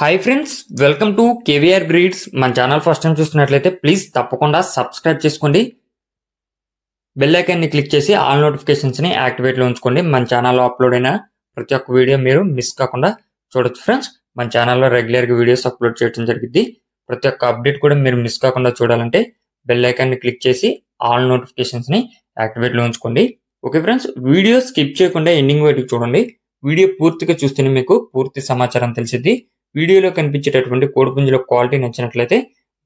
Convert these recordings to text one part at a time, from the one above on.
Hi friends, welcome to KVR breeds. మన channel first time చూస్తున్నట్లయితే please తప్పకుండా సబ్స్క్రైబ్ చేసుకోండి. బెల్ ఐకాన్ని క్లిక్ చేసి ఆల్ నోటిఫికేషన్స్ని యాక్టివేట్లో ఉంచుకోండి. మన ఛానల్లో అప్లోడ్ అయిన ప్రతి ఒక్క వీడియో మీరు మిస్ కాకుండా చూడొచ్చు ఫ్రెండ్స్. మన ఛానల్లో రెగ్యులర్గా వీడియోస్ అప్లోడ్ చేయడం జరిగింది. ప్రతి ఒక్క అప్డేట్ కూడా మీరు మిస్ కాకుండా చూడాలంటే బెల్ ఐకాన్ని క్లిక్ చేసి ఆల్ నోటిఫికేషన్స్ని యాక్టివేట్లో ఉంచుకోండి. ఓకే ఫ్రెండ్స్, వీడియో స్కిప్ చేయకుండా ఎండింగ్ వరకు చూడండి. వీడియో పూర్తిగా చూస్తేనే మీకు పూర్తి సమాచారం తెలిసిద్ది. వీడియోలో కనిపించేటటువంటి కోడిపుంజుల క్వాలిటీ నచ్చినట్లయితే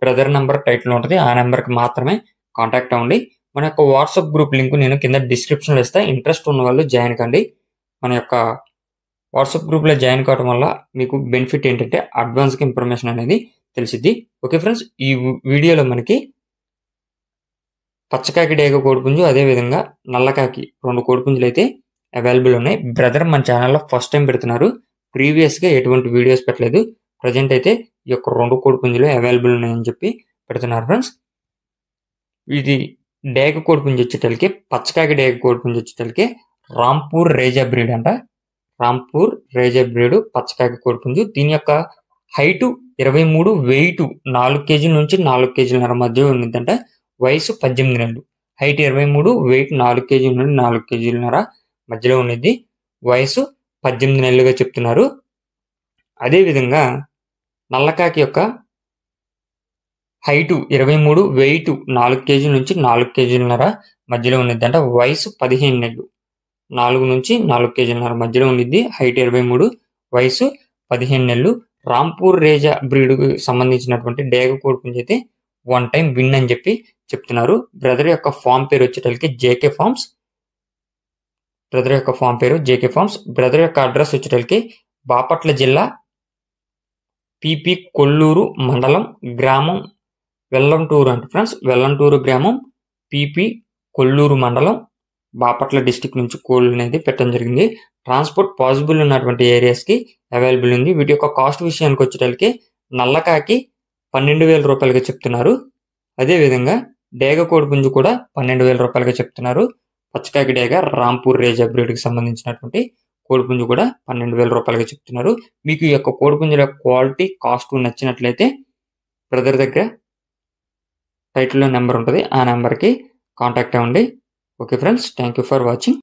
బ్రదర్ నంబర్ టైటిల్ ఉంటుంది, ఆ నెంబర్కి మాత్రమే కాంటాక్ట్ అవ్వండి. మన యొక్క వాట్సాప్ గ్రూప్ లింక్ నేను కింద డిస్క్రిప్షన్లో ఇస్తా. ఇంట్రెస్ట్ ఉన్న వాళ్ళు జాయిన్ కండి. మన యొక్క వాట్సాప్ గ్రూప్లో జాయిన్ కావడం వల్ల మీకు బెనిఫిట్ ఏంటంటే అడ్వాన్స్గా ఇన్ఫర్మేషన్ అనేది తెలిసిద్ది. ఓకే ఫ్రెండ్స్, ఈ వీడియోలో మనకి పచ్చకాకి డేగ కోడిపుంజు, అదేవిధంగా నల్లకాకి 2 కోడిపుంజులు అయితే అవైలబుల్ ఉన్నాయి. బ్రదర్ మన ఛానల్లో ఫస్ట్ టైం పెడుతున్నారు. ప్రీవియస్గా ఎటువంటి వీడియోస్ పెట్టలేదు. ప్రజెంట్ అయితే ఈ యొక్క 2 కోడిపుంజులు అవైలబుల్ ఉన్నాయని చెప్పి పెడుతున్నారు ఫ్రెండ్స్. ఇది డేగ కోడిపుంజు వచ్చేటలకి, పచ్చకాకి డేగ కోడిపుంజు వచ్చేటలకి రాంపూర్ రేజా బ్రీడ్ అంట. రాంపూర్ రేజా బ్రీడ్ పచ్చకాకి కోడిపుంజు. దీని యొక్క హైటు 23, వెయిట్ 4 కేజీల నుంచి 4 కేజీలన్నర మధ్య ఉందంట. వయసు 18 నెలలు. హైట్ 23, వెయిట్ 4 కేజీల నుండి 4 కేజీలన్నర మధ్యలో ఉన్నది. వయసు 18 నెలలుగా చెప్తున్నారు. అదేవిధంగా నల్లకాకి యొక్క హైటు 23, వెయిట్ 4 కేజీల నుంచి 4 కేజీలన్నర మధ్యలో ఉన్నదంట. వయసు 15 నెలలు. 4 నుంచి 4 కేజీలన్నర మధ్యలో ఉన్నది. హైట్ 23, వయసు 15 నెలలు. రాంపూర్ రేజా బ్రీడ్కి సంబంధించినటువంటి డేగ కోడిపుంజు అయితే 1 టైం విన్ అని చెప్పి చెప్తున్నారు. బ్రదర్ యొక్క ఫామ్ పేరు వచ్చేటలకి జేకే ఫార్మ్స్. బ్రదర్ యొక్క ఫామ్ పేరు జేకే ఫార్మ్స్. బ్రదర్ యొక్క అడ్రస్ వచ్చేటలకి బాపట్ల జిల్లా పిపి కొల్లూరు మండలం, గ్రామం వెల్లంటూరు అంట ఫ్రెండ్స్. వెల్లంటూరు గ్రామం, పిపి కొల్లూరు మండలం, బాపట్ల డిస్టిక్ నుంచి కోళ్ళు అనేది పెట్టడం జరిగింది. ట్రాన్స్పోర్ట్ పాసిబుల్ ఉన్నటువంటి ఏరియాస్కి అవైలబుల్ ఉంది. వీటి యొక్క కాస్ట్ విషయానికి వచ్చేటలకి నల్లకాకి 12,000 రూపాయలుగా చెప్తున్నారు. అదేవిధంగా డేగ కోడిపుంజు కూడా 12,000 రూపాయలుగా చెప్తున్నారు. పచ్చకాకి డేగ రాంపూర్ రేజా బ్రీడ్కి సంబంధించినటువంటి కోడిపుంజు కూడా 12,000 రూపాయలుగా చెప్తున్నారు. మీకు ఈ యొక్క కోడిపుంజుల క్వాలిటీ, కాస్ట్ నచ్చినట్లయితే బ్రదర్ దగ్గర టైటిల్లో నెంబర్ ఉంటుంది, ఆ నెంబర్కి కాంటాక్ట్ అవ్వండి. Okay friends, thank you for watching.